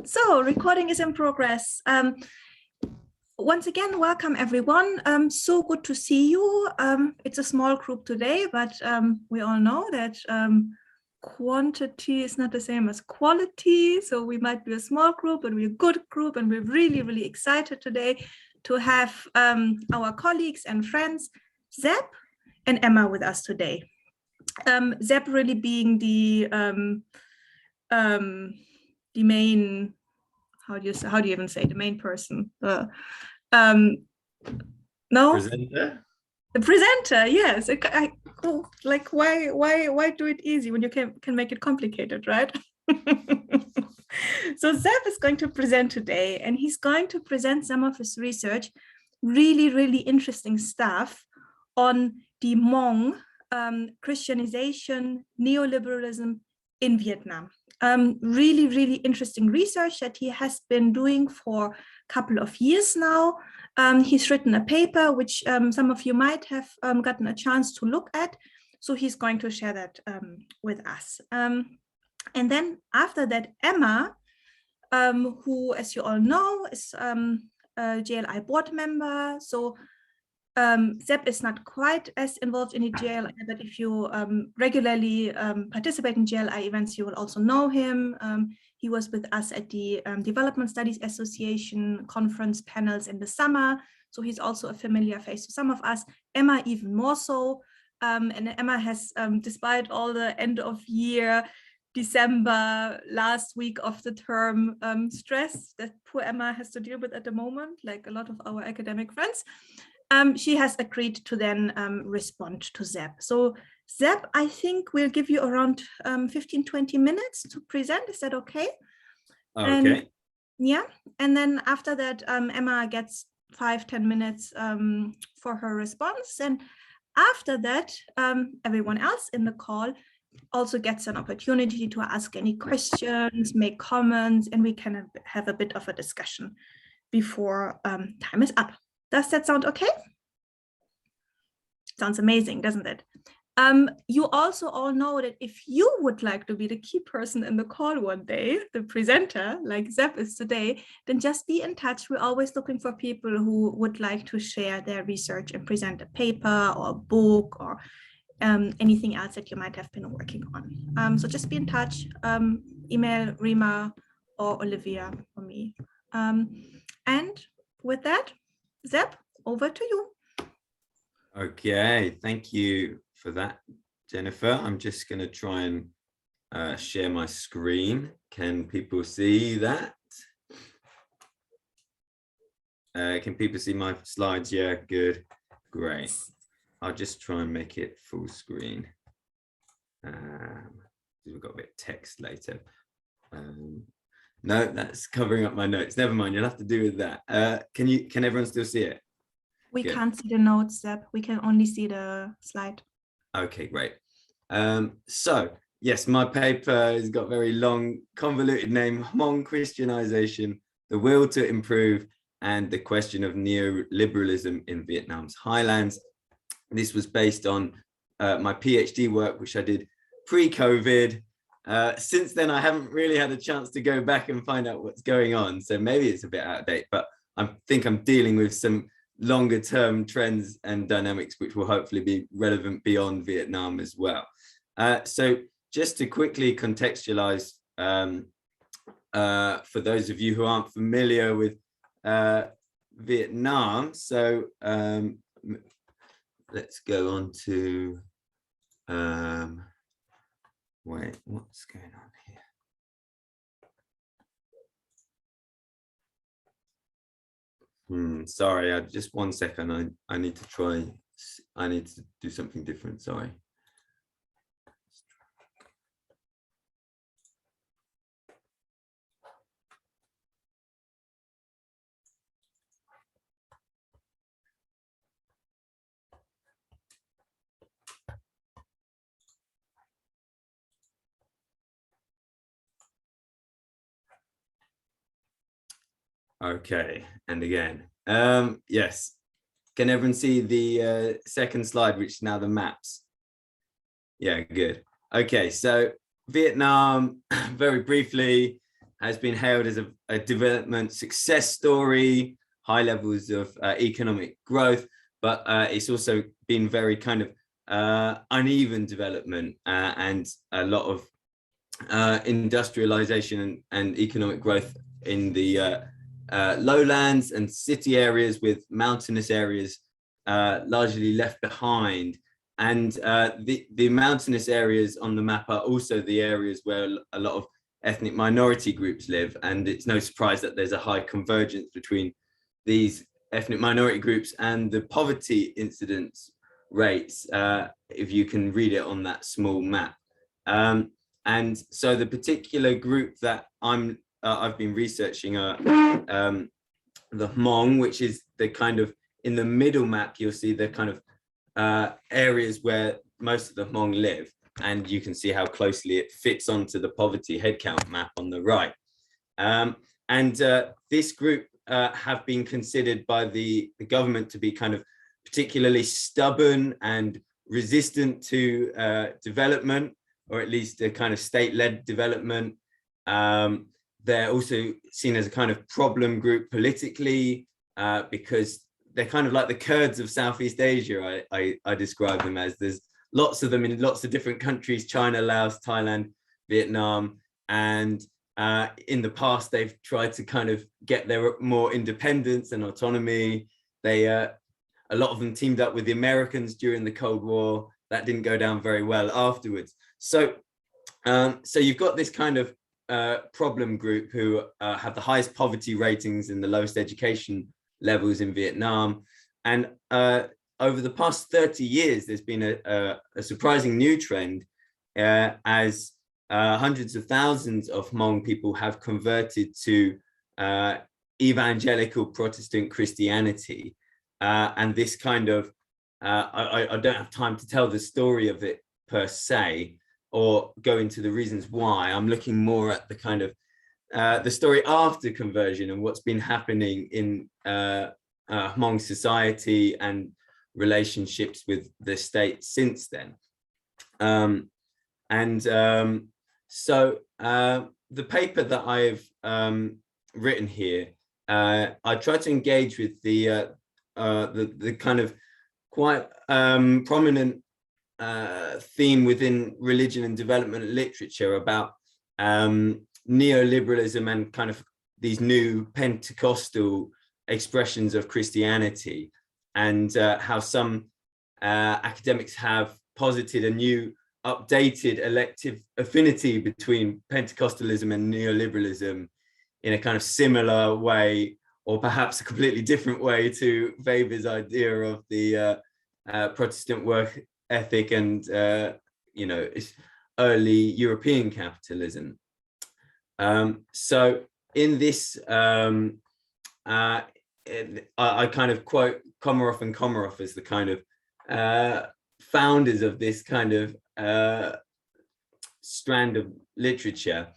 So recording is in progress. Once again, welcome everyone. So good to see you. It's a small group today, but we all know that quantity is not the same as quality. So we might be a small group, but we're a good group, and we're really, really excited today to have our colleagues and friends, Zeb and Emma, with us today. Zeb really being the main, how do you even say, the main person? No, presenter. The presenter, yes. Why do it easy when you can make it complicated, right? So Zeb is going to present today, and he's going to present some of his research, really, really interesting stuff on the Hmong, Christianization, neoliberalism in Vietnam. Really, really interesting research that he has been doing for a couple of years now. He's written a paper, which some of you might have gotten a chance to look at. So he's going to share that with us. And then after that, Emma, who, as you all know, is a JLI board member. So Zeb is not quite as involved in the JLI, but if you regularly participate in JLI events, you will also know him. He was with us at the Development Studies Association conference panels in the summer. So he's also a familiar face to some of us. Emma even more so. And Emma has, despite all the end of year, December, last week of the term stress that poor Emma has to deal with at the moment, like a lot of our academic friends, she has agreed to then respond to Zeb. So Zeb, I think we'll give you around 15-20 minutes to present. Is that okay? Okay. And, yeah, and then after that, Emma gets 5-10 minutes for her response. And after that, everyone else in the call also gets an opportunity to ask any questions, make comments, and we can have a bit of a discussion before time is up. Does that sound okay? Sounds amazing, doesn't it? You also all know that if you would like to be the key person in the call one day, the presenter, like Zeb is today, then just be in touch. We're always looking for people who would like to share their research and present a paper or a book or anything else that you might have been working on. So just be in touch, email Rima or Olivia or me. And with that, Zeb, over to you. Okay, thank you for that, Jennifer. I'm just going to try and share my screen. Can people see that? Can people see my slides? Yeah, good, great. I'll just try and make it full screen. We've got a bit of text later. No, that's covering up my notes. Never mind, you'll have to do with that. Can everyone still see it? We can't see the notes, Zeb. We can only see the slide. Okay, great. So yes, my paper has got a very long, convoluted name: Hmong Christianization, the Will to Improve, and the Question of Neoliberalism in Vietnam's Highlands. This was based on my PhD work, which I did pre-COVID. Since then, I haven't really had a chance to go back and find out what's going on. So maybe it's a bit out of date, but I think I'm dealing with some longer term trends and dynamics, which will hopefully be relevant beyond Vietnam as well. So just to quickly contextualize, for those of you who aren't familiar with Vietnam, so let's go on to, wait, what's going on here? Sorry, just 1 second. I need to try. I need to do something different. Sorry. Okay, and again, yes. Can everyone see the second slide, which is now the maps? Yeah, good. Okay, so Vietnam, very briefly, has been hailed as a development success story, high levels of economic growth, but it's also been very kind of uneven development and a lot of industrialization and economic growth in the lowlands and city areas, with mountainous areas largely left behind. And the mountainous areas on the map are also the areas where a lot of ethnic minority groups live. And it's no surprise that there's a high convergence between these ethnic minority groups and the poverty incidence rates, if you can read it on that small map. And so the particular group that I've been researching are the Hmong, which is the kind of, in the middle map, you'll see the kind of areas where most of the Hmong live. And you can see how closely it fits onto the poverty headcount map on the right. And this group have been considered by the government to be kind of particularly stubborn and resistant to development, or at least a kind of state-led development. They're also seen as a kind of problem group politically, because they're kind of like the Kurds of Southeast Asia, I describe them as. There's lots of them in lots of different countries: China, Laos, Thailand, Vietnam. And in the past, they've tried to kind of get their more independence and autonomy. A lot of them teamed up with the Americans during the Cold War. That didn't go down very well afterwards. So you've got this kind of problem group who have the highest poverty ratings and the lowest education levels in Vietnam. And over the past 30 years, there's been a surprising new trend as hundreds of thousands of Hmong people have converted to evangelical Protestant Christianity. And this kind of, I don't have time to tell the story of it per se, or go into the reasons why. I'm looking more at the kind of the story after conversion and what's been happening in Hmong society and relationships with the state since then. So the paper that I've written here, I try to engage with the kind of quite prominent theme within religion and development literature about neoliberalism and kind of these new Pentecostal expressions of Christianity, and how some academics have posited a new updated elective affinity between Pentecostalism and neoliberalism in a kind of similar way, or perhaps a completely different way, to Weber's idea of the Protestant work ethic and early European capitalism. So in this, I kind of quote Komarov and Komarov as the kind of founders of this kind of strand of literature.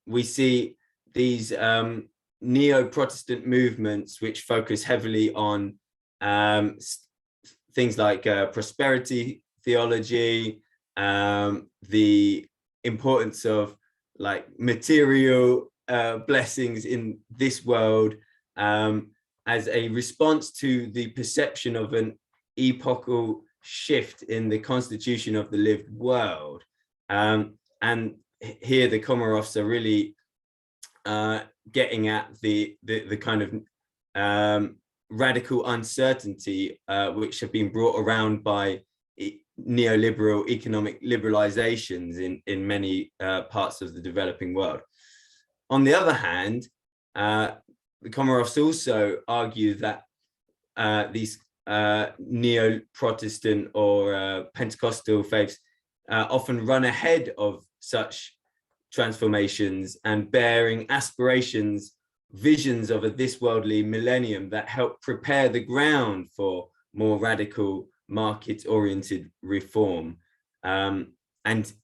We see these neo-Protestant movements which focus heavily on things like prosperity theology, the importance of like material blessings in this world, as a response to the perception of an epochal shift in the constitution of the lived world. And here the Komarovs are really getting at the kind of radical uncertainty which have been brought around by neoliberal economic liberalizations in many parts of the developing world. On the other hand, the Komarovs also argue that these neo-Protestant or Pentecostal faiths often run ahead of such transformations and bearing aspirations, visions of a this-worldly millennium that help prepare the ground for more radical market-oriented reform. There's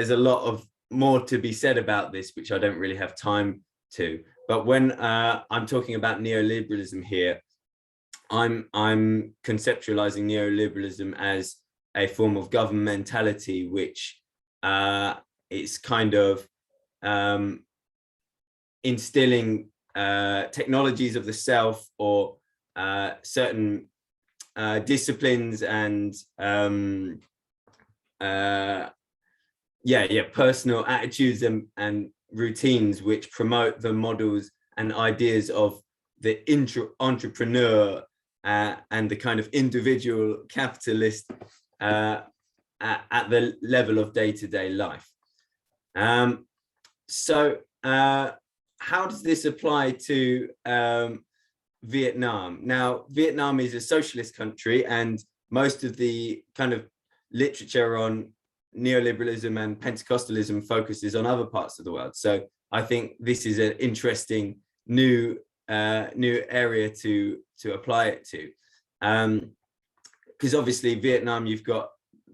a lot of more to be said about this, which I don't really have time to. But when I'm talking about neoliberalism here, I'm conceptualizing neoliberalism as a form of governmentality which it's kind of instilling technologies of the self, or certain disciplines and personal attitudes and routines which promote the models and ideas of the entrepreneur and the kind of individual capitalist at the level of day-to-day life. So how does this apply to Vietnam? Now, Vietnam is a socialist country, and most of the kind of literature on neoliberalism and Pentecostalism focuses on other parts of the world. So I think this is an interesting new area to apply it to, because obviously Vietnam, you've got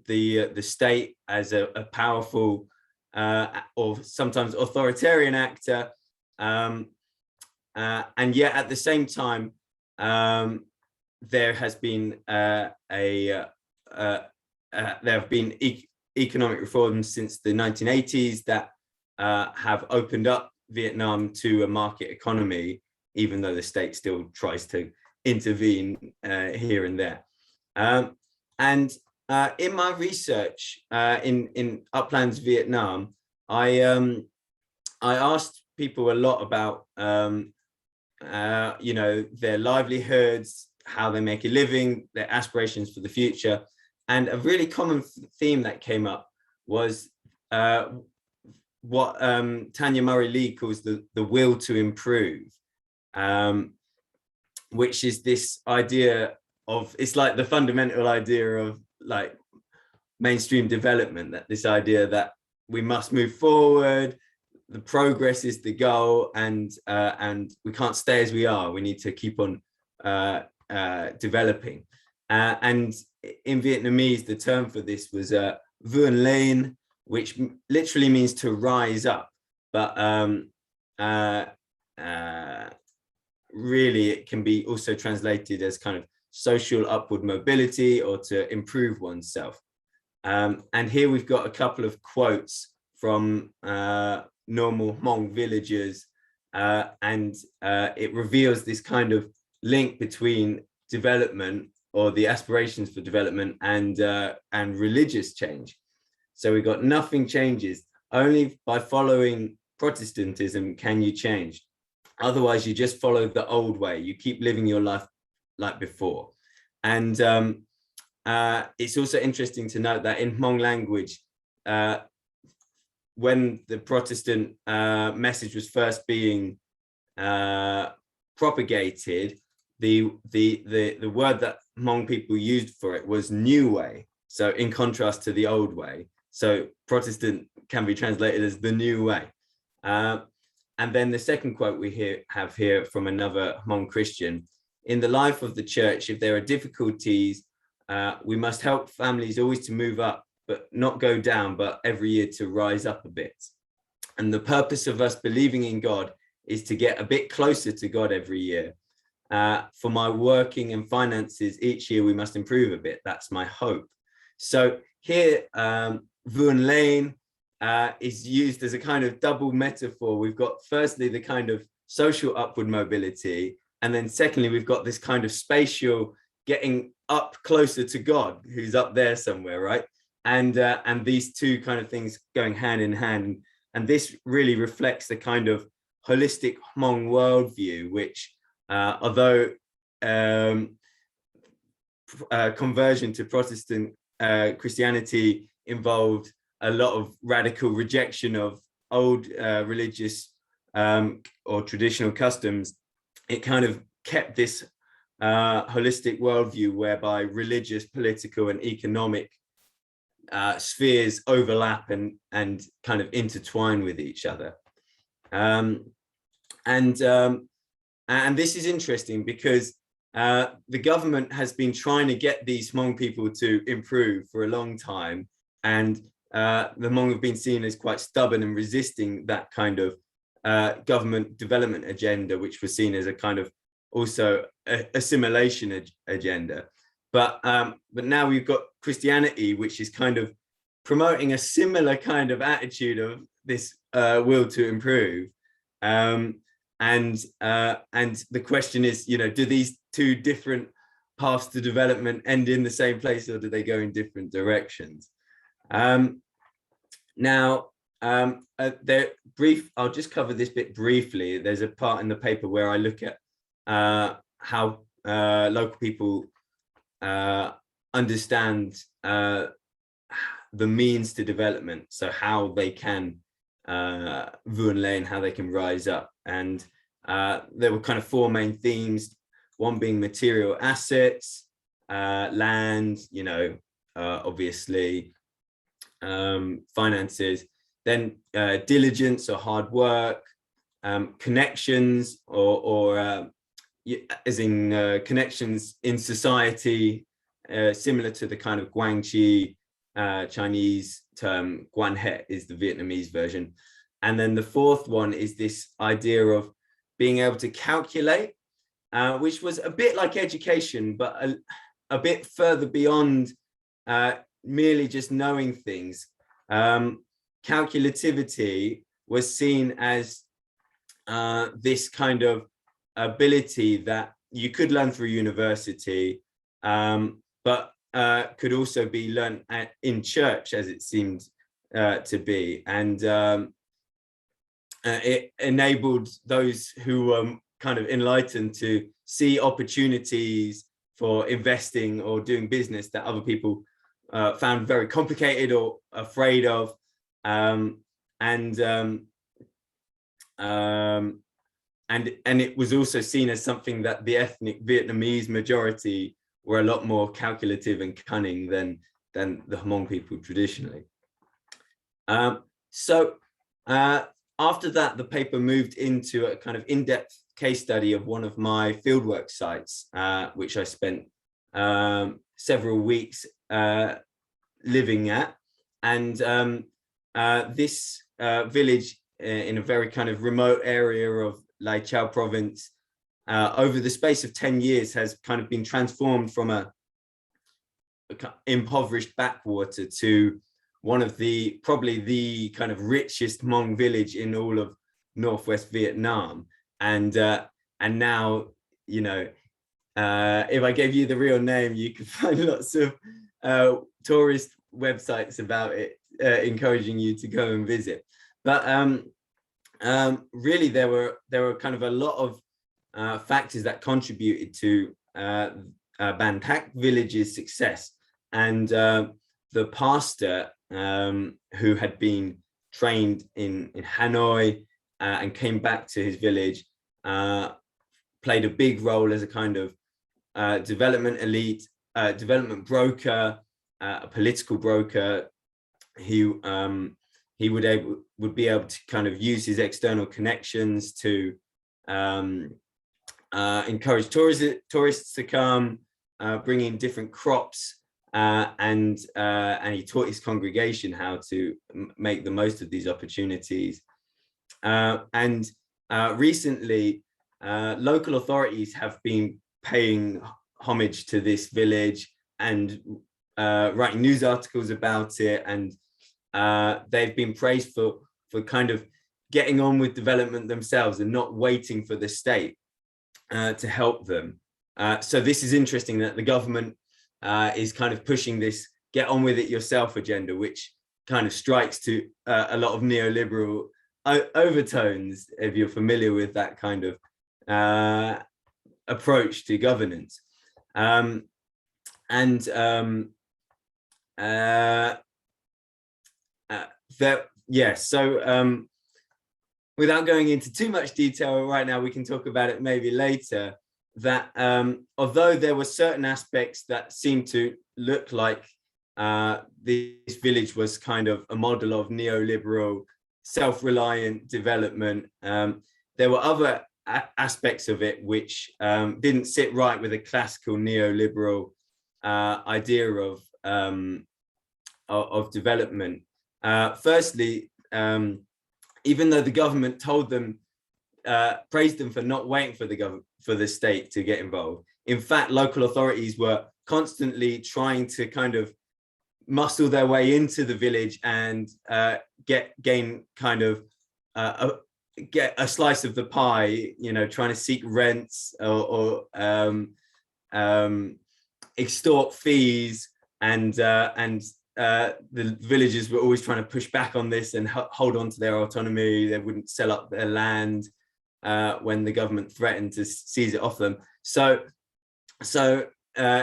the state as a powerful or sometimes authoritarian actor, and yet at the same time there has been there have been economic reforms since the 1980s that have opened up Vietnam to a market economy, even though the state still tries to intervene here and there. And in my research in Uplands Vietnam, I asked people a lot about their livelihoods, how they make a living, their aspirations for the future. And a really common theme that came up was what Tanya Murray-Lee calls the will to improve, which is this idea of, it's like the fundamental idea of like mainstream development, that this idea that we must move forward, the progress is the goal, and we can't stay as we are, we need to keep on developing. And in Vietnamese, the term for this was vươn lên, which literally means to rise up, but really it can be also translated as kind of social upward mobility, or to improve oneself. And here we've got a couple of quotes from normal Hmong villagers, and it reveals this kind of link between development, or the aspirations for development, and religious change. So we got nothing changes. Only by following Protestantism can you change. Otherwise, you just follow the old way. You keep living your life like before. And it's also interesting to note that in Hmong language, when the Protestant message was first being propagated, the word that Hmong people used for it was new way. So in contrast to the old way. So Protestant can be translated as the new way. And then the second quote we have here from another Hmong Christian: in the life of the church, if there are difficulties, we must help families always to move up, but not go down, but every year to rise up a bit. And the purpose of us believing in God is to get a bit closer to God every year. For my working and finances, each year we must improve a bit. That's my hope. So here, vươn lên is used as a kind of double metaphor. We've got firstly the kind of social upward mobility, and then secondly we've got this kind of spatial getting up closer to God, who's up there somewhere, right? And these two kind of things going hand in hand. And this really reflects the kind of holistic Hmong worldview, which although conversion to Protestant Christianity involved a lot of radical rejection of old religious or traditional customs, it kind of kept this holistic worldview whereby religious, political, and economic spheres overlap and kind of intertwine with each other. And this is interesting because the government has been trying to get these Hmong people to improve for a long time, and the Hmong have been seen as quite stubborn and resisting that kind of government development agenda, which was seen as a kind of also assimilation agenda. But now we've got Christianity, which is kind of promoting a similar kind of attitude of this will to improve. And the question is, you know, do these two different paths to development end in the same place, or do they go in different directions? Now, I'll just cover this bit briefly. There's a part in the paper where I look at how local people understand the means to development, so how they can vun lane, how they can rise up. And there were kind of four main themes, one being material assets, land, you know, obviously, finances, then diligence or hard work, connections or as in connections in society, similar to the kind of Guangxi Chinese term. Guan He is the Vietnamese version. And then the fourth one is this idea of being able to calculate, which was a bit like education, but a bit further beyond merely just knowing things. Calculativity was seen as this kind of ability that you could learn through university, but could also be learned in church, as it seemed to be. And it enabled those who were kind of enlightened to see opportunities for investing or doing business that other people found very complicated or afraid of. And it was also seen as something that the ethnic Vietnamese majority were a lot more calculative and cunning than the Hmong people traditionally. After that, the paper moved into a kind of in-depth case study of one of my fieldwork sites, which I spent several weeks living at. And this village in a very kind of remote area of Lai Chau province, over the space of 10 years has kind of been transformed from a impoverished backwater to one of probably the kind of richest Hmong village in all of Northwest Vietnam. And now, you know, if I gave you the real name, you could find lots of tourist websites about it, encouraging you to go and visit. But really, there were kind of a lot of factors that contributed to Ban Thach village's success. And the pastor, who had been trained in Hanoi and came back to his village, played a big role as a kind of development elite, development broker, a political broker. He would be able to kind of use his external connections to encourage tourists to come, bring in different crops, and he taught his congregation how to make the most of these opportunities. And recently, local authorities have been paying homage to this village and writing news articles about it, and they've been praised for kind of getting on with development themselves and not waiting for the state to help them. So this is interesting that the government is kind of pushing this get on with it yourself agenda, which kind of strikes to a lot of neoliberal overtones, if you're familiar with that kind of approach to governance. Without going into too much detail right now, we can talk about it maybe later, that although there were certain aspects that seemed to look like this village was kind of a model of neoliberal, self-reliant development, there were other aspects of it which didn't sit right with a classical neoliberal idea of development. Firstly, even though the government told them, praised them for not waiting for the state to get involved, in fact, local authorities were constantly trying to kind of muscle their way into the village and get a slice of the pie, trying to seek rents or extort fees, and the villagers were always trying to push back on this and hold on to their autonomy. They wouldn't sell up their land when the government threatened to seize it off them. So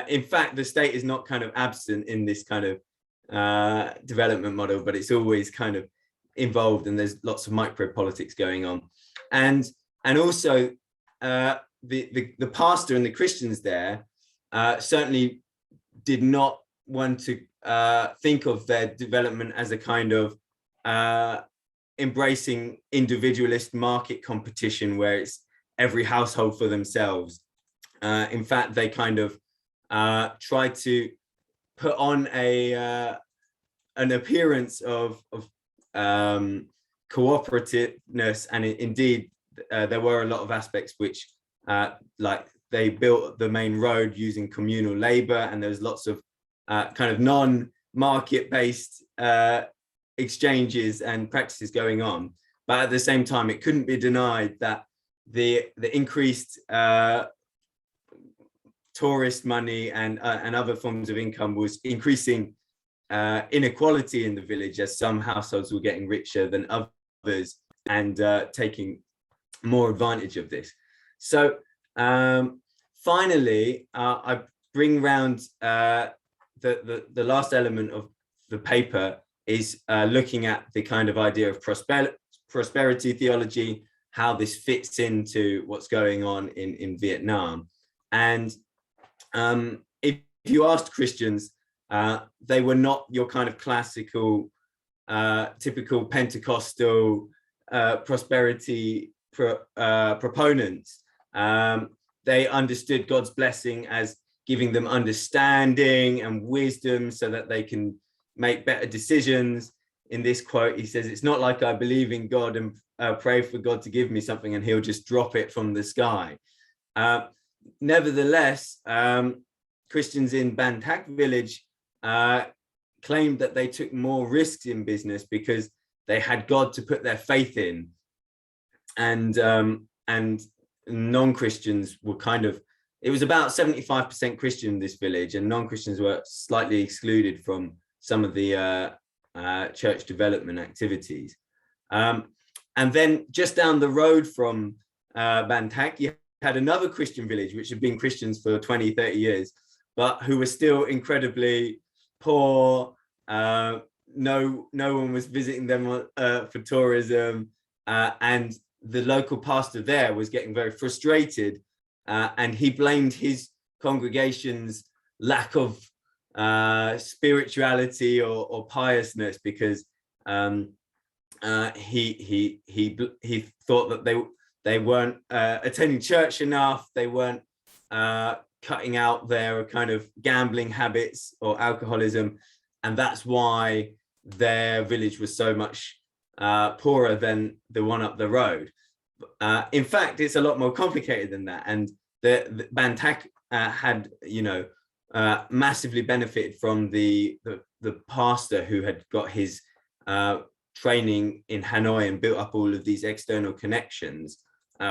in fact, the state is not kind of absent in this kind of development model, but it's always kind of involved, and there's lots of micro politics going on. And also the pastor and the Christians there certainly did not want to think of their development as a kind of embracing individualist market competition where it's every household for themselves. In fact, they kind of tried to put on an appearance of cooperativeness, and indeed there were a lot of aspects which like they built the main road using communal labor, and there was lots of kind of non-market based exchanges and practices going on. But at the same time, it couldn't be denied that the increased tourist money and other forms of income was increasing inequality in the village, as some households were getting richer than others and taking more advantage of this. So finally, I bring round the last element of the paper is looking at the kind of idea of prosperity theology, how this fits into what's going on in Vietnam. And if you asked Christians, they were not your kind of classical, typical Pentecostal prosperity proponents. They understood God's blessing as giving them understanding and wisdom so that they can make better decisions. In this quote, he says, "It's not like I believe in God and pray for God to give me something and he'll just drop it from the sky." Nevertheless, Christians in Ban Tak village claimed that they took more risks in business because they had God to put their faith in, and non-Christians were kind of, it was about 75% Christian in this village, and non-Christians were slightly excluded from some of the church development activities. And then just down the road from Ban Tak, you had another Christian village, which had been Christians for 20, 30 years, but who were still incredibly poor. No one was visiting them for tourism. And the local pastor there was getting very frustrated, and he blamed his congregation's lack of spirituality or piousness because he thought that they weren't attending church enough, they weren't cutting out their kind of gambling habits or alcoholism, and that's why their village was so much poorer than the one up the road. In fact, it's a lot more complicated than that, and the Ban Tak had, massively benefited from the pastor who had got his training in Hanoi and built up all of these external connections,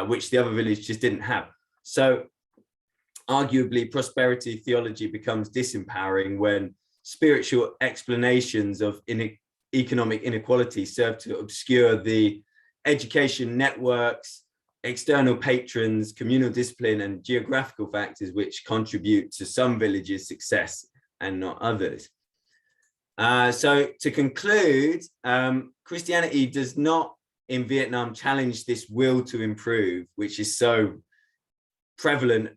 which the other village just didn't have. So arguably, prosperity theology becomes disempowering when spiritual explanations of economic inequality serve to obscure the education networks, external patrons, communal discipline, and geographical factors which contribute to some villages' success and not others. So to conclude, Christianity does not in Vietnam challenge this will to improve, which is so prevalent,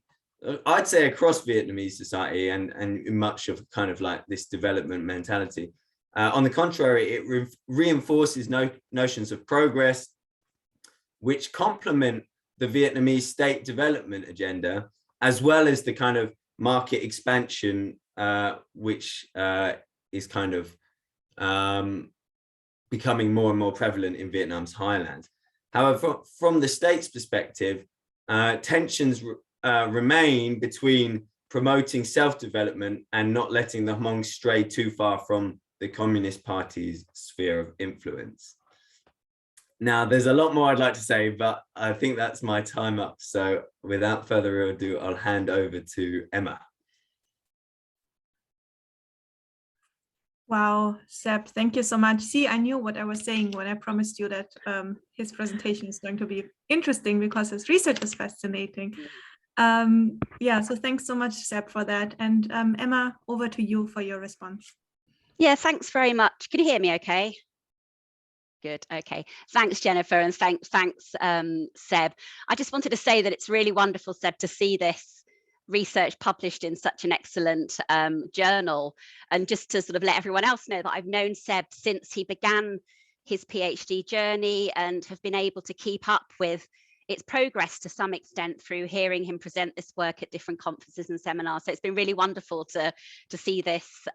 I'd say, across Vietnamese society and much of kind of like this development mentality. On the contrary, it reinforces notions of progress, which complement the Vietnamese state development agenda, as well as the kind of market expansion, which is kind of becoming more and more prevalent in Vietnam's highlands. However, from the state's perspective, tensions remain between promoting self-development and not letting the Hmong stray too far from the Communist Party's sphere of influence. Now, there's a lot more I'd like to say, but I think that's my time up. So without further ado, I'll hand over to Emma. Wow, Seb, thank you so much. See, I knew what I was saying when I promised you that his presentation is going to be interesting because his research is fascinating. Yeah, so thanks so much, Seb, for that. And Emma, over to you for your response. Yeah, thanks very much. Can you hear me okay? Good, okay. Thanks, Jennifer, and thanks, Seb. I just wanted to say that it's really wonderful, Seb, to see this research published in such an excellent journal, and just to sort of let everyone else know that I've known Seb since he began his PhD journey and have been able to keep up with its progress to some extent through hearing him present this work at different conferences and seminars. So it's been really wonderful to see this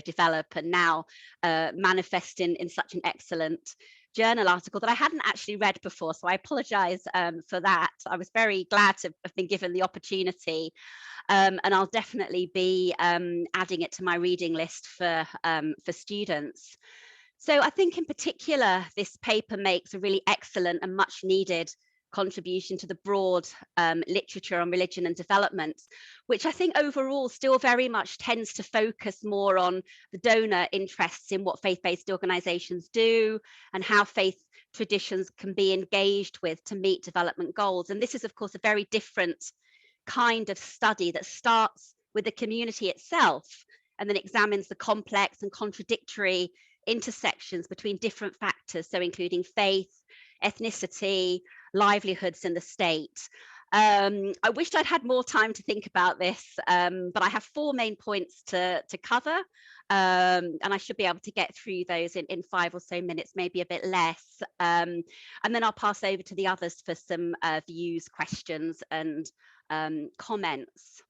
develop and now manifest in such an excellent journal article that I hadn't actually read before. So I apologize for that. I was very glad to have been given the opportunity, and I'll definitely be adding it to my reading list for students. So I think in particular, this paper makes a really excellent and much needed contribution to the broad literature on religion and development, which I think overall still very much tends to focus more on the donor interests in what faith-based organizations do and how faith traditions can be engaged with to meet development goals. And this is, of course, a very different kind of study that starts with the community itself and then examines the complex and contradictory intersections between different factors, so including faith, ethnicity, livelihoods, and the state. I wished I'd had more time to think about this, but I have 4 main points to cover, and I should be able to get through those in 5 or so minutes, maybe a bit less. And then I'll pass over to the others for some views, questions, and comments.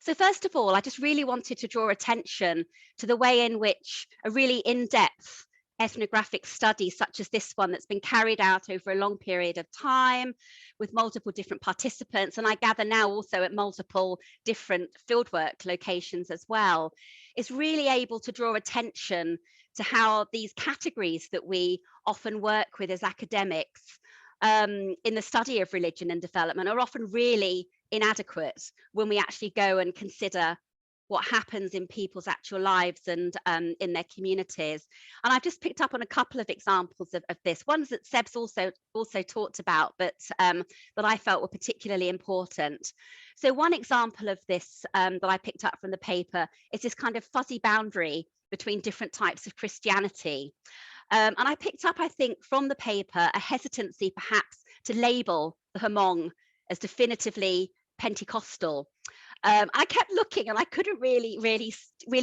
So first of all, I just really wanted to draw attention to the way in which a really in-depth ethnographic study such as this one that's been carried out over a long period of time with multiple different participants, and I gather now also at multiple different fieldwork locations as well, is really able to draw attention to how these categories that we often work with as academics in the study of religion and development are often really inadequate when we actually go and consider what happens in people's actual lives and in their communities. And I've just picked up on a couple of examples of this, ones that Seb's also talked about, but that I felt were particularly important. So one example of this that I picked up from the paper is this kind of fuzzy boundary between different types of Christianity. And I picked up, I think, from the paper, a hesitancy perhaps to label the Hmong as definitively Pentecostal. I kept looking and I couldn't really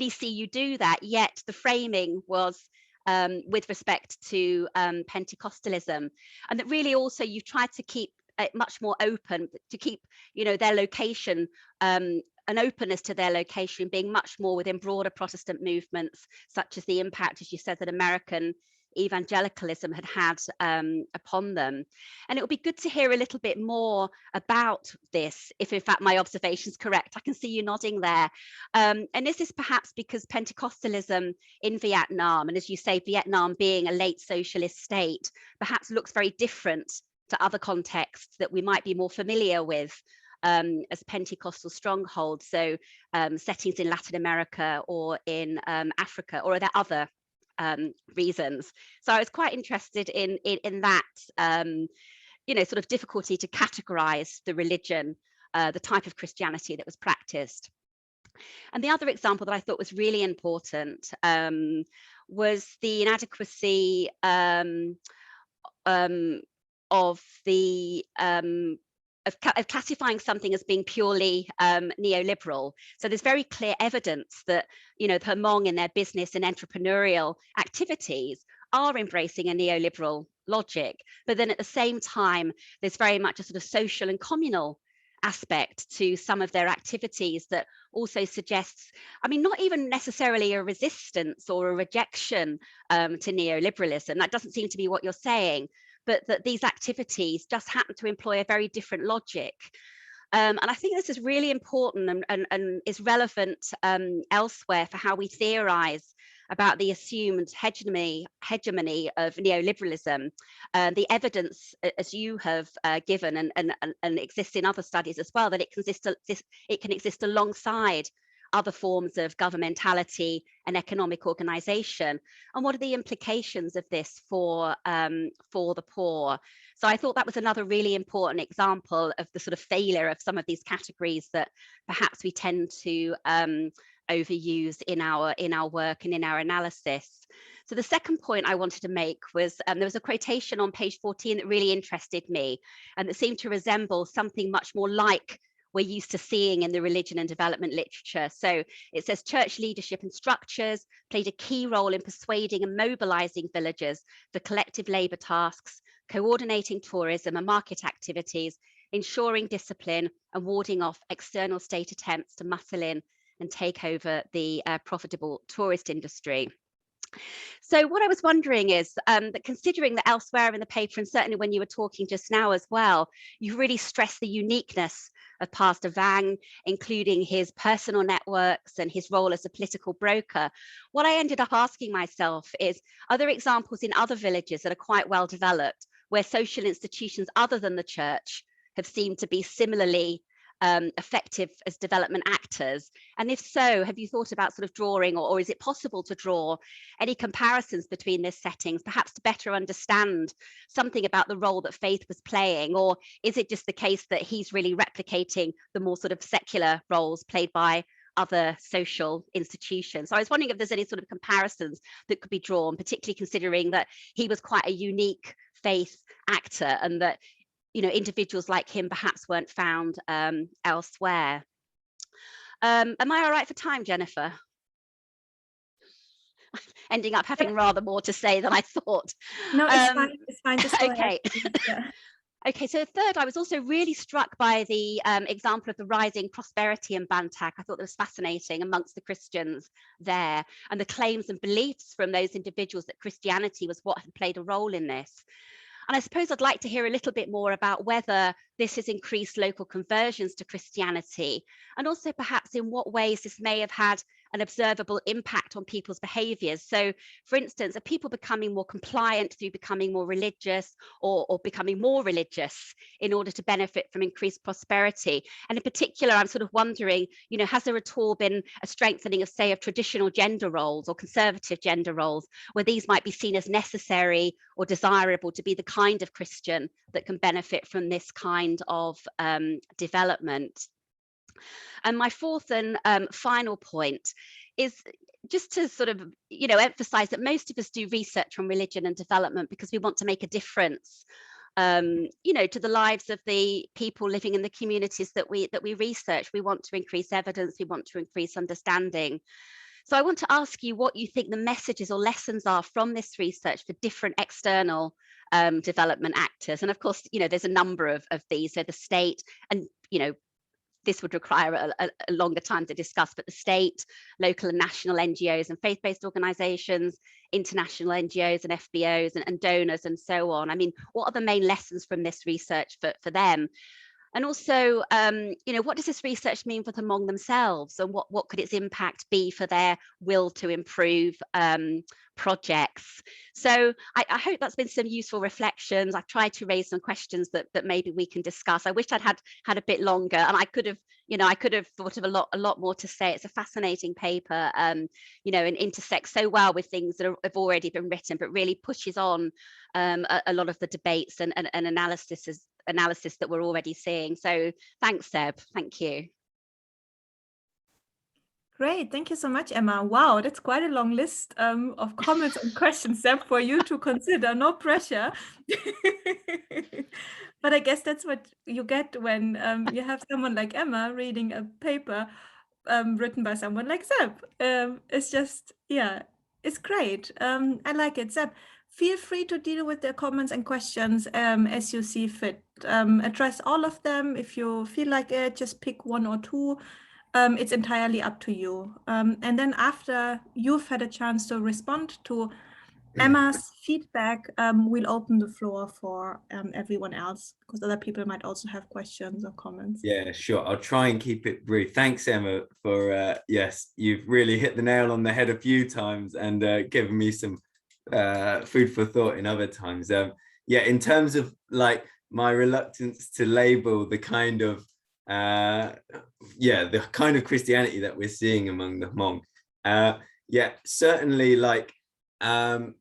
see you do that, yet the framing was with respect to Pentecostalism, and that really also you've tried to keep it much more open, to keep their location, an openness to their location being much more within broader Protestant movements, such as the impact, as you said, that American evangelicalism had upon them. And it would be good to hear a little bit more about this, if in fact my observation is correct. I can see you nodding there. And is this perhaps because Pentecostalism in Vietnam, and as you say, Vietnam being a late socialist state, perhaps looks very different to other contexts that we might be more familiar with as Pentecostal strongholds, so settings in Latin America or in Africa, or are there other reasons? So I was quite interested in that sort of difficulty to categorize the religion, the type of Christianity that was practiced. And the other example that I thought was really important was the inadequacy of classifying something as being purely neoliberal. So there's very clear evidence that the Hmong in their business and entrepreneurial activities are embracing a neoliberal logic, but then at the same time there's very much a sort of social and communal aspect to some of their activities that also suggests, I mean, not even necessarily a resistance or a rejection to neoliberalism. That doesn't seem to be what you're saying, but that these activities just happen to employ a very different logic. And I think this is really important and is relevant elsewhere for how we theorize about the assumed hegemony of neoliberalism. The evidence, as you have given and exists in other studies as well, that it can exist alongside other forms of governmentality and economic organization. And what are the implications of this for the poor? So I thought that was another really important example of the sort of failure of some of these categories that perhaps we tend to overuse in our work and in our analysis. So the second point I wanted to make was there was a quotation on page 14 that really interested me and that seemed to resemble something much more like we're used to seeing in the religion and development literature. So it says church leadership and structures played a key role in persuading and mobilizing villagers for collective labor tasks, coordinating tourism and market activities, ensuring discipline and warding off external state attempts to muscle in and take over the profitable tourist industry. So what I was wondering is that considering that elsewhere in the paper, and certainly when you were talking just now as well, you really stressed the uniqueness of Pastor Vang, including his personal networks and his role as a political broker. What I ended up asking myself is, are there examples in other villages that are quite well developed where social institutions other than the church have seemed to be similarly effective as development actors? And if so, have you thought about sort of drawing, or is it possible to draw any comparisons between these settings, perhaps to better understand something about the role that faith was playing? Or is it just the case that he's really replicating the more sort of secular roles played by other social institutions? So I was wondering if there's any sort of comparisons that could be drawn, particularly considering that he was quite a unique faith actor and that, you know, individuals like him perhaps weren't found elsewhere. Am I all right for time, Jennifer? Ending up having rather more to say than I thought. No, it's fine. It's fine. Just go okay. Yeah. Okay, so third, I was also really struck by the example of the rising prosperity in Bantak. I thought that was fascinating amongst the Christians there, and the claims and beliefs from those individuals that Christianity was what had played a role in this. And I suppose I'd like to hear a little bit more about whether this has increased local conversions to Christianity, and also perhaps in what ways this may have had an observable impact on people's behaviours. So, for instance, are people becoming more compliant through becoming more religious, or becoming more religious in order to benefit from increased prosperity? And in particular, I'm sort of wondering, you know, has there at all been a strengthening of, say, of traditional gender roles or conservative gender roles, where these might be seen as necessary or desirable to be the kind of Christian that can benefit from this kind of development? And my fourth and final point is just to sort of, you know, emphasize that most of us do research on religion and development because we want to make a difference, you know, to the lives of the people living in the communities that we research. We want to increase evidence, we want to increase understanding. So I want to ask you what you think the messages or lessons are from this research for different external development actors. And of course, you know, there's a number of these. So the state, and, you know, this would require a longer time to discuss, but the state, local and national NGOs and faith-based organisations, international NGOs and FBOs and donors and so on. I mean, what are the main lessons from this research for them? And also, you know, what does this research mean for the Hmong themselves, and what could its impact be for their will to improve projects? So I hope that's been some useful reflections. I've tried to raise some questions that maybe we can discuss. I wish I'd had a bit longer, and I could have, you know, I could have thought of a lot more to say. It's a fascinating paper, you know, and intersects so well with things that have already been written, but really pushes on a lot of the debates and analysis that we're already seeing. So thanks, Seb. Thank you. Great. Thank you so much, Emma. Wow, that's quite a long list of comments and questions, Seb, for you to consider. No pressure. But I guess that's what you get when you have someone like Emma reading a paper written by someone like Seb. It's just, yeah, it's great. I like it. Seb, feel free to deal with the comments and questions as you see fit. Address all of them. If you feel like it, just pick one or two. It's entirely up to you. And then after you've had a chance to respond to Emma's feedback, we'll open the floor for everyone else, because other people might also have questions or comments. Yeah, sure. I'll try and keep it brief. Thanks, Emma, for yes, you've really hit the nail on the head a few times and given me some food for thought in other times. Yeah, in terms of like my reluctance to label the kind of the kind of Christianity that we're seeing among the Hmong. Yeah, certainly, like in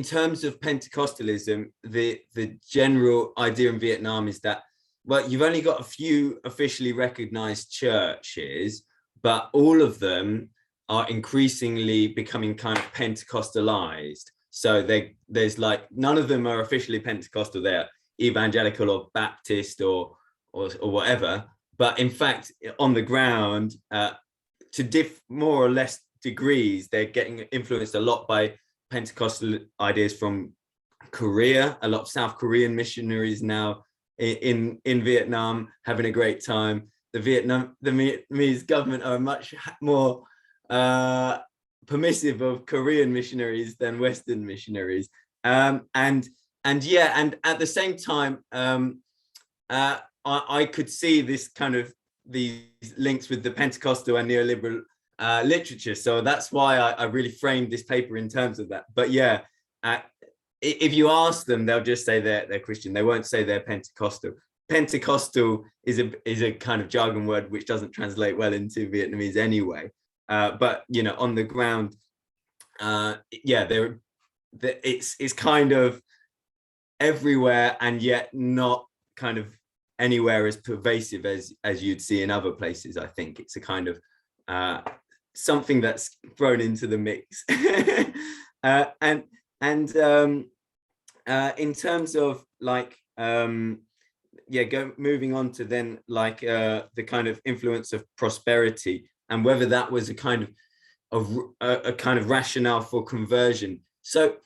terms of Pentecostalism, the general idea in Vietnam is that, well, you've only got a few officially recognized churches, but all of them are increasingly becoming kind of Pentecostalized. So there's like, none of them are officially Pentecostal. They're evangelical or Baptist or whatever. But in fact, on the ground, to more or less degrees, they're getting influenced a lot by Pentecostal ideas from Korea. A lot of South Korean missionaries now in Vietnam having a great time. The Vietnamese government are much more permissive of Korean missionaries than Western missionaries. And at the same time, I could see this kind of these links with the Pentecostal and neoliberal literature. So that's why I really framed this paper in terms of that. But yeah, if you ask them, they'll just say they're Christian. They won't say they're Pentecostal. Pentecostal is a kind of jargon word which doesn't translate well into Vietnamese anyway. But you know, on the ground, it's kind of everywhere, and yet not kind of anywhere as pervasive as you'd see in other places. I think it's a kind of something that's thrown into the mix. In terms of like moving on to then like the kind of influence of prosperity and whether that was a kind of rationale for conversion. So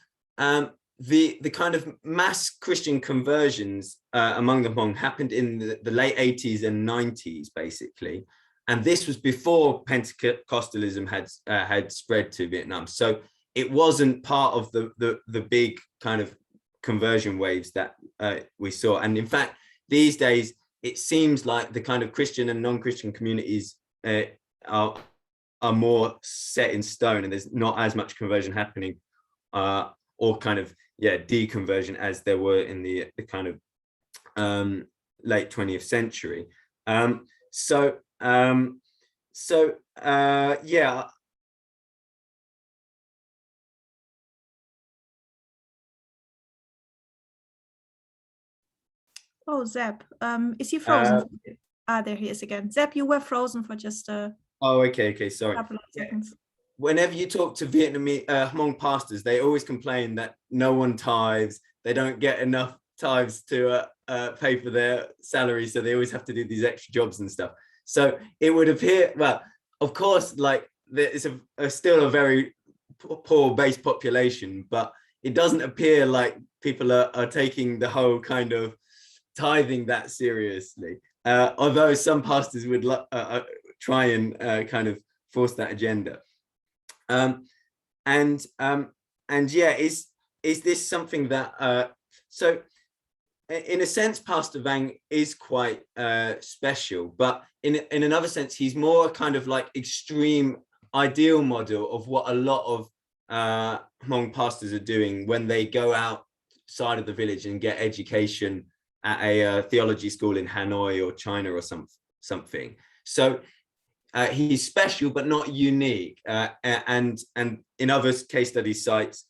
the kind of mass Christian conversions among the Hmong happened in the late 80s and 90s, basically. And this was before Pentecostalism had spread to Vietnam. So it wasn't part of the big kind of conversion waves that we saw. And in fact, these days, it seems like the kind of Christian and non-Christian communities are more set in stone, and there's not as much conversion happening or kind of deconversion as there were in the kind of late 20th century. Oh, Zeb, is he frozen? There he is again. Zeb, you were frozen for just a okay, sorry. couple of seconds. Whenever you talk to Vietnamese Hmong pastors, they always complain that no one tithes. They don't get enough tithes to pay for their salary, so they always have to do these extra jobs and stuff. So it would appear, well, of course, like there is still a very poor base population, but it doesn't appear like people are taking the whole kind of tithing that seriously. Although some pastors would try and kind of force that agenda. Is this something that so in a sense Pastor Vang is quite special, but in another sense he's more kind of like extreme ideal model of what a lot of Hmong pastors are doing when they go outside of the village and get education at a theology school in Hanoi or China or something. So he's special but not unique, and in other case study sites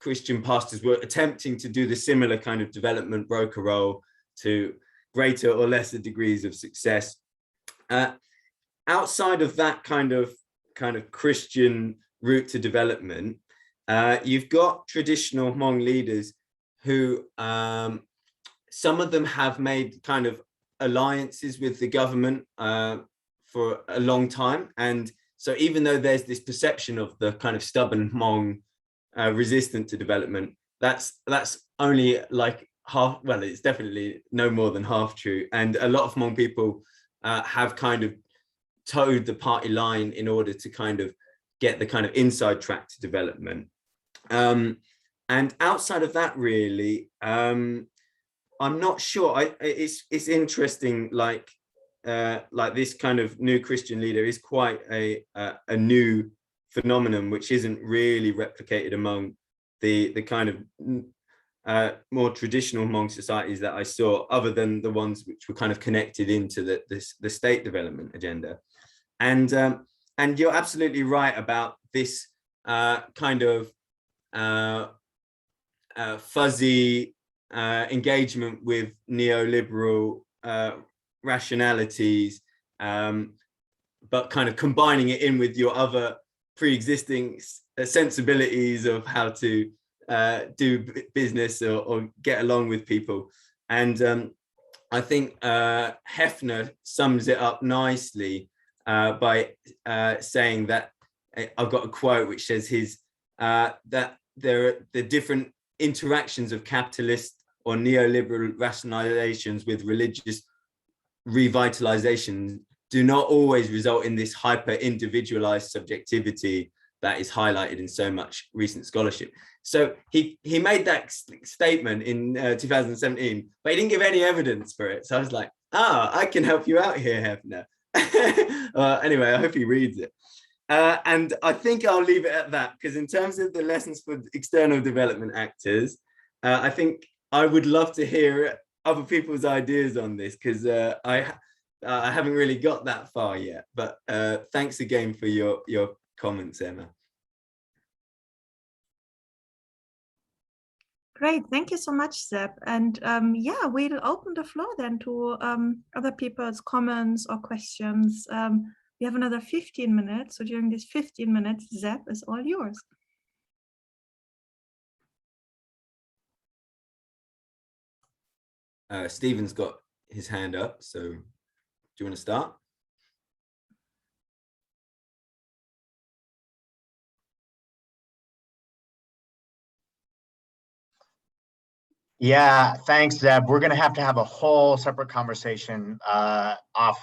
Christian pastors were attempting to do the similar kind of development broker role to greater or lesser degrees of success. Outside of that kind of Christian route to development, you've got traditional Hmong leaders who some of them have made kind of alliances with the government for a long time. And so even though there's this perception of the kind of stubborn Hmong resistant to development, that's only like half, well, it's definitely no more than half true. And a lot of Hmong people have kind of towed the party line in order to kind of get the kind of inside track to development. And outside of that, really, I'm not sure. It's interesting. Like this kind of new Christian leader is quite a new phenomenon, which isn't really replicated among the kind of more traditional Hmong societies that I saw, other than the ones which were kind of connected into the state development agenda. And you're absolutely right about this kind of fuzzy engagement with neoliberal rationalities, but kind of combining it in with your other pre-existing sensibilities of how to do business or get along with people. And I think Hefner sums it up nicely by saying that, I've got a quote which says that there are the different interactions of capitalist or neoliberal rationalizations with religious revitalization do not always result in this hyper individualized subjectivity that is highlighted in so much recent scholarship. So he made that statement in 2017, but he didn't give any evidence for it. So I was like, I can help you out here, Hefner. Anyway, I hope he reads it. And I think I'll leave it at that, because in terms of the lessons for external development actors, I think I would love to hear other people's ideas on this, because I haven't really got that far yet. But thanks again for your comments, Emma. Great, thank you so much, Seb. And yeah, we'll open the floor then to other people's comments or questions. We have another 15 minutes. So during these 15 minutes, Zeb is all yours. Stephen's got his hand up. So do you want to start? Yeah, thanks, Zeb. We're going to have a whole separate conversation off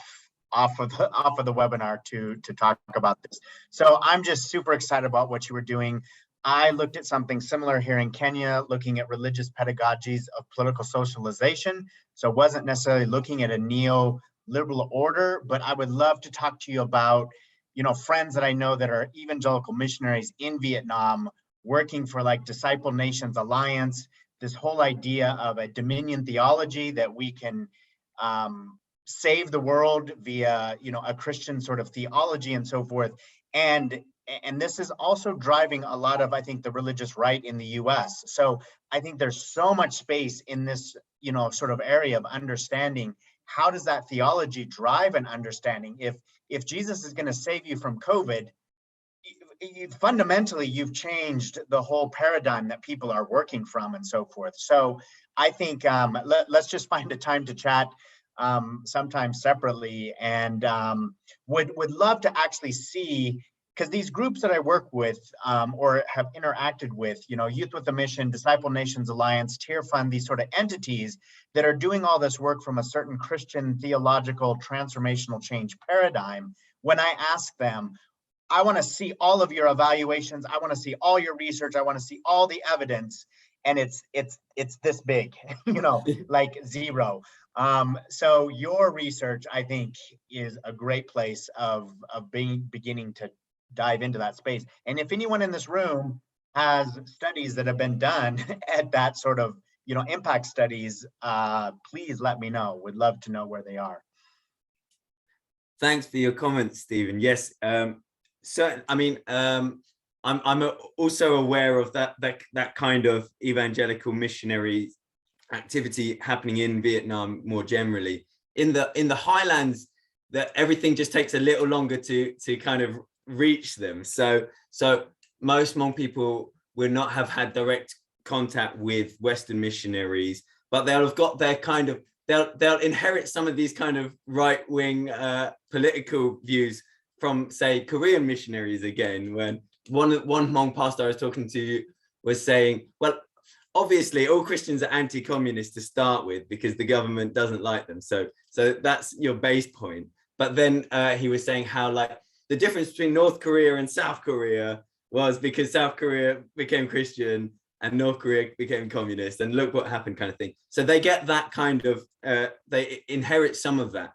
of the webinar to talk about this. So I'm just super excited about what you were doing. I looked at something similar here in Kenya, looking at religious pedagogies of political socialization. So wasn't necessarily looking at a neoliberal order, but I would love to talk to you about, friends that I know that are evangelical missionaries in Vietnam, working for like Disciple Nations Alliance, this whole idea of a dominion theology that we can save the world via, a Christian sort of theology and so forth. And this is also driving a lot of, I think, the religious right in the US. So I think there's so much space in this, sort of area of understanding how does that theology drive an understanding. If Jesus is going to save you from COVID, fundamentally, you've changed the whole paradigm that people are working from and so forth. So I think let's just find a time to chat sometime separately, and would love to actually see, because these groups that I work with or have interacted with, Youth with a Mission, Disciple Nations Alliance, Tier Fund, these sort of entities that are doing all this work from a certain Christian theological transformational change paradigm, when I ask them, I want to see all of your evaluations, I want to see all your research, I want to see all the evidence, and it's this big, like zero. So your research, I think, is a great place of beginning to dive into that space. And if anyone in this room has studies that have been done at that sort of, impact studies, please let me know. Would love to know where they are. Thanks for your comments, Stephen. Yes. So, I mean, I'm also aware of that kind of evangelical missionary activity happening in Vietnam more generally. In the Highlands, that everything just takes a little longer to kind of reach them. So most Hmong people will not have had direct contact with Western missionaries, but they'll have got their kind of they'll inherit some of these kind of right-wing political views from, say, Korean missionaries again. When one Hmong pastor I was talking to was saying, well, obviously all Christians are anti-communist to start with because the government doesn't like them. So that's your base point. But then he was saying how, like, the difference between North Korea and South Korea was because South Korea became Christian and North Korea became communist, and look what happened, kind of thing. So they get that kind of, they inherit some of that,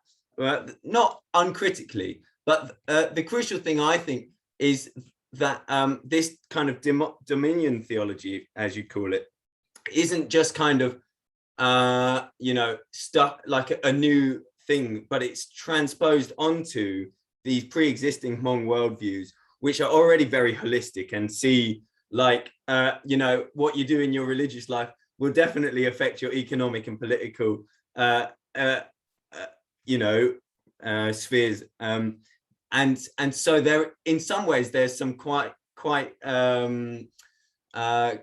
not uncritically. But the crucial thing, I think, is that this kind of dominion theology, as you call it, isn't just kind of, stuck like a new thing, but it's transposed onto these pre-existing Hmong worldviews, which are already very holistic and see, like, what you do in your religious life will definitely affect your economic and political, spheres. And so there, in some ways, there's some quite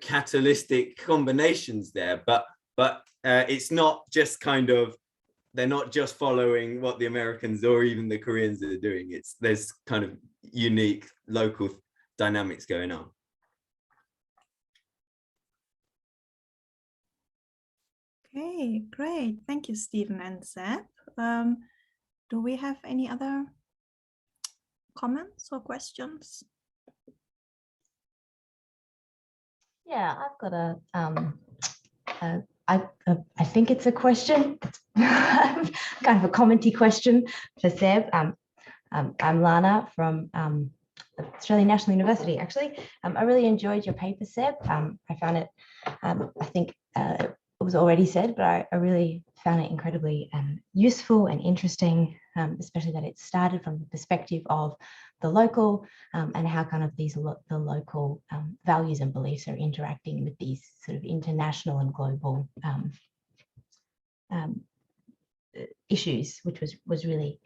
catalytic combinations there, but it's not just kind of, they're not just following what the Americans or even the Koreans are doing. There's kind of unique local dynamics going on. Okay, great. Thank you, Stephen and Seb. Do we have any other comments or questions? Yeah, I've got I think it's a question, kind of a commenty question for Seb. I'm Lana from Australian National University, actually. I really enjoyed your paper, Seb. I found it, I think it was already said, but I really found it incredibly useful and interesting, especially that it started from the perspective of the local and how kind of the local values and beliefs are interacting with these sort of international and global issues, which was really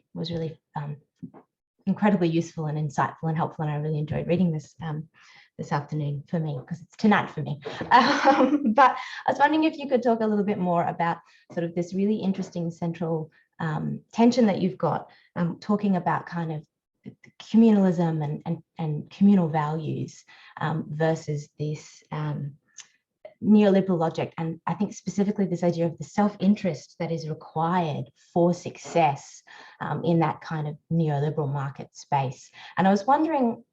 incredibly useful and insightful and helpful. And I really enjoyed reading this this afternoon for me, because it's tonight for me. But I was wondering if you could talk a little bit more about sort of this really interesting central tension that you've got, talking about kind of communalism and communal values versus this neoliberal logic. And I think specifically this idea of the self-interest that is required for success in that kind of neoliberal market space. And I was wondering,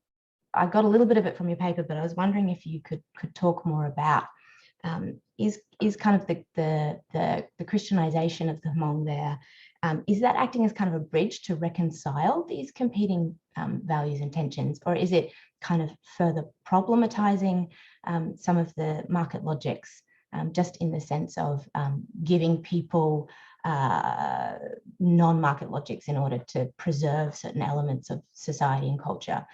I got a little bit of it from your paper, but I was wondering if you could talk more about is kind of the Christianization of the Hmong there, is that acting as kind of a bridge to reconcile these competing values and tensions, or is it kind of further problematizing some of the market logics, just in the sense of giving people non-market logics in order to preserve certain elements of society and culture,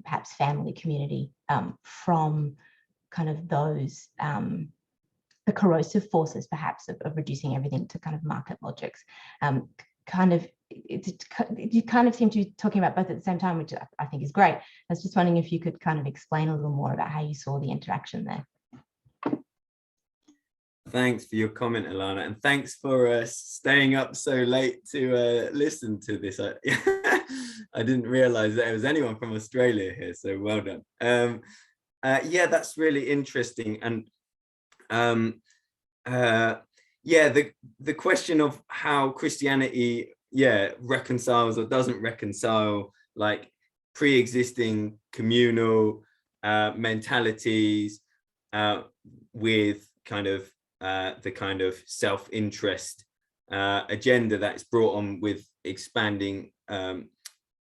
perhaps family, community, from kind of those the corrosive forces, perhaps, of reducing everything to kind of market logics. You kind of seem to be talking about both at the same time, which I think is great. I was just wondering if you could kind of explain a little more about how you saw the interaction there. Thanks for your comment, Alana, and thanks for staying up so late to listen to this. I didn't realize that it was anyone from Australia here, so well done. Yeah, that's really interesting. And the question of how Christianity reconciles or doesn't reconcile like pre-existing communal mentalities with kind of the kind of self-interest agenda that's brought on with expanding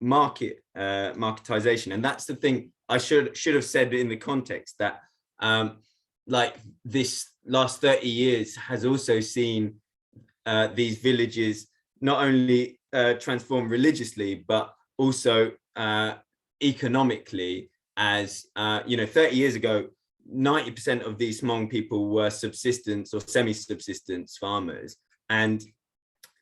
marketization. And that's the thing I should have said in the context, that like this last 30 years has also seen these villages not only transform religiously, but also economically, as 30 years ago, 90% of these Hmong people were subsistence or semi-subsistence farmers. And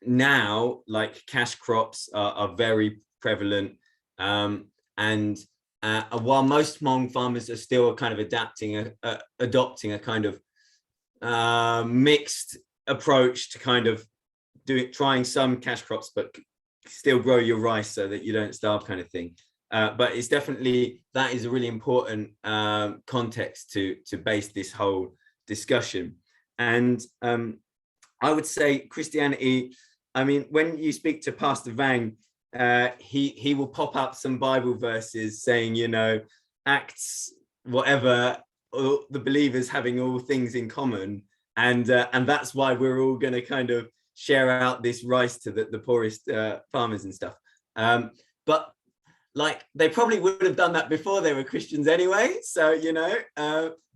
now, like, cash crops are very prevalent. And while most Hmong farmers are still kind of adopting a kind of mixed approach to kind of trying some cash crops, but still grow your rice so that you don't starve, kind of thing. But it's definitely, that is a really important context to base this whole discussion. And I would say Christianity, I mean, when you speak to Pastor Vang, he will pop up some Bible verses saying, acts, whatever, the believers having all things in common, and that's why we're all going to kind of share out this rice to the poorest farmers and stuff. But like, they probably would have done that before they were Christians anyway. So, you know,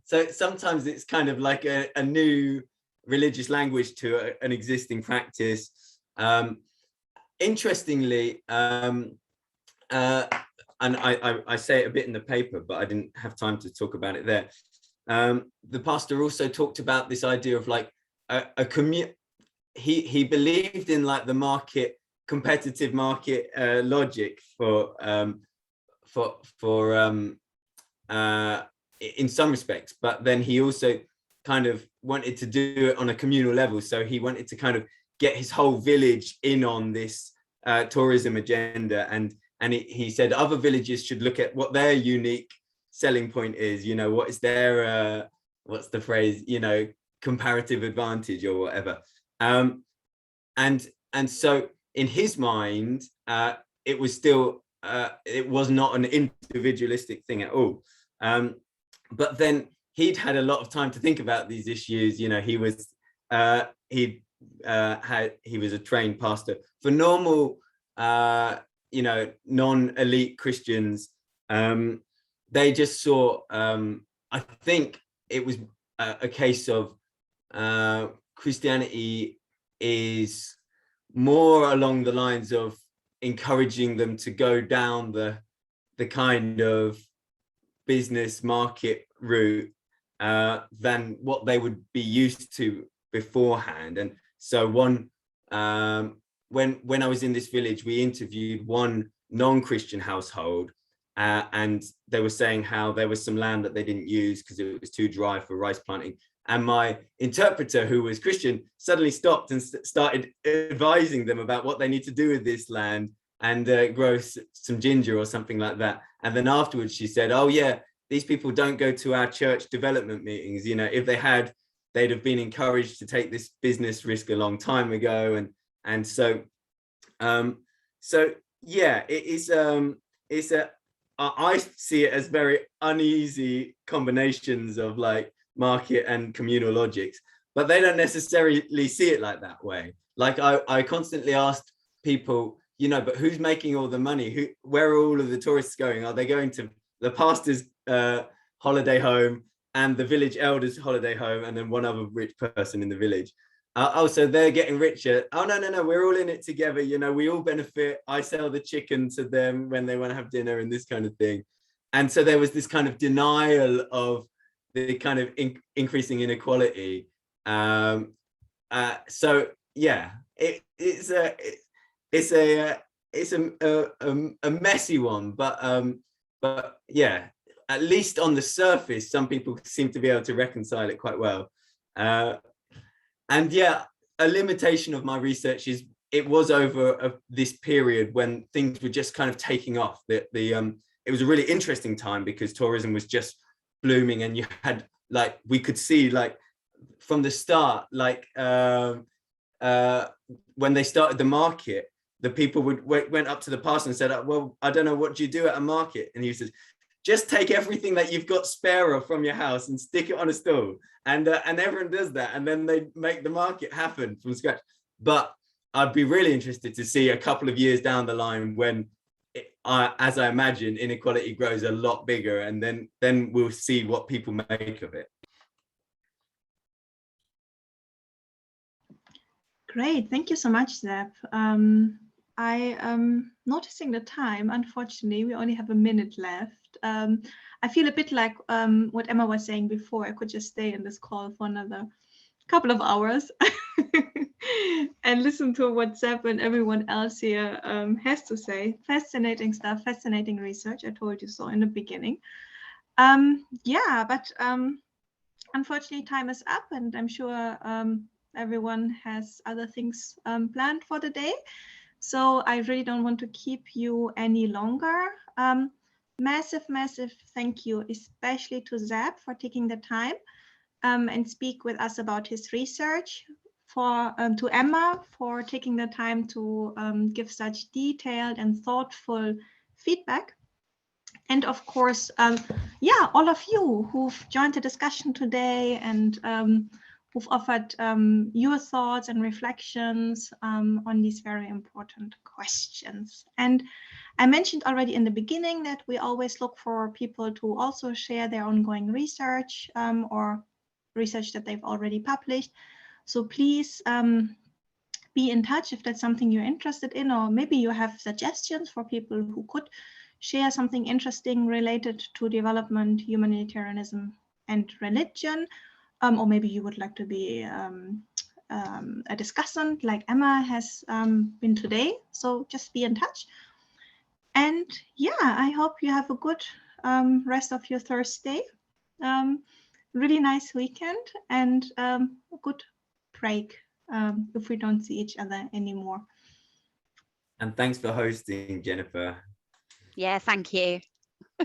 so sometimes it's kind of like a new religious language to an existing practice. Interestingly, and I say it a bit in the paper, but I didn't have time to talk about it there. The pastor also talked about this idea of like a community. He believed in like the competitive market logic in some respects, but then he also kind of wanted to do it on a communal level. So he wanted to kind of get his whole village in on this tourism agenda, and he said other villages should look at what their unique selling point is, you know, what is their what's the phrase, you know, comparative advantage or whatever. And so in his mind, it was still it was not an individualistic thing at all. But then he'd had a lot of time to think about these issues. You know, he was he was a trained pastor. For normal, you know, non-elite Christians, they just saw, I think it was a case of Christianity is more along the lines of encouraging them to go down the kind of business market route than what they would be used to beforehand. And so when I was in this village, we interviewed one non-Christian household, and they were saying how there was some land that they didn't use because it was too dry for rice planting. And my interpreter, who was Christian, suddenly stopped and started advising them about what they need to do with this land and grow some ginger or something like that. And then afterwards she said, oh yeah, these people don't go to our church development meetings. You know, if they had, they'd have been encouraged to take this business risk a long time ago. And so yeah, I see it as very uneasy combinations of like market and communal logics, but they don't necessarily see it like that way. Like I constantly asked people, you know, but who's making all the money? Where are all of the tourists going? Are they going to the pastor's holiday home and the village elder's holiday home and then one other rich person in the village? Oh, so they're getting richer. Oh, no, we're all in it together. You know, we all benefit. I sell the chicken to them when they want to have dinner and this kind of thing. And so there was this kind of denial of the kind of increasing inequality. So yeah, it's a messy one, but yeah, at least on the surface, some people seem to be able to reconcile it quite well. And yeah, a limitation of my research is it was over this period when things were just kind of taking off. It was a really interesting time because tourism was just blooming, and you had like, we could see like from the start, like when they started the market, the people went up to the pastor and said, well, I don't know, what do you do at a market? And he says, just take everything that you've got spare of from your house and stick it on a stall. And everyone does that. And then they make the market happen from scratch. But I'd be really interested to see a couple of years down the line when, as I imagine, inequality grows a lot bigger, and then we'll see what people make of it. Great, thank you so much, Zeb. I am noticing the time. Unfortunately, we only have a minute left. I feel a bit like what Emma was saying before. I could just stay in this call for another couple of hours and listen to what Zeb and everyone else here has to say. Fascinating stuff, fascinating research. I told you so in the beginning. Yeah, but unfortunately, time is up, and I'm sure everyone has other things planned for the day. So I really don't want to keep you any longer. Massive thank you, especially to Zeb for taking the time and speak with us about his research, to Emma for taking the time to give such detailed and thoughtful feedback. And of course, yeah, all of you who've joined the discussion today and who've offered your thoughts and reflections on these very important questions. And I mentioned already in the beginning that we always look for people to also share their ongoing research or research that they've already published. So please be in touch if that's something you're interested in, or maybe you have suggestions for people who could share something interesting related to development, humanitarianism, and religion. Or maybe you would like to be a discussant like Emma has been today. So just be in touch. And yeah, I hope you have a good rest of your Thursday. Really nice weekend and a good break if we don't see each other anymore. And thanks for hosting, Jennifer. Yeah, thank you.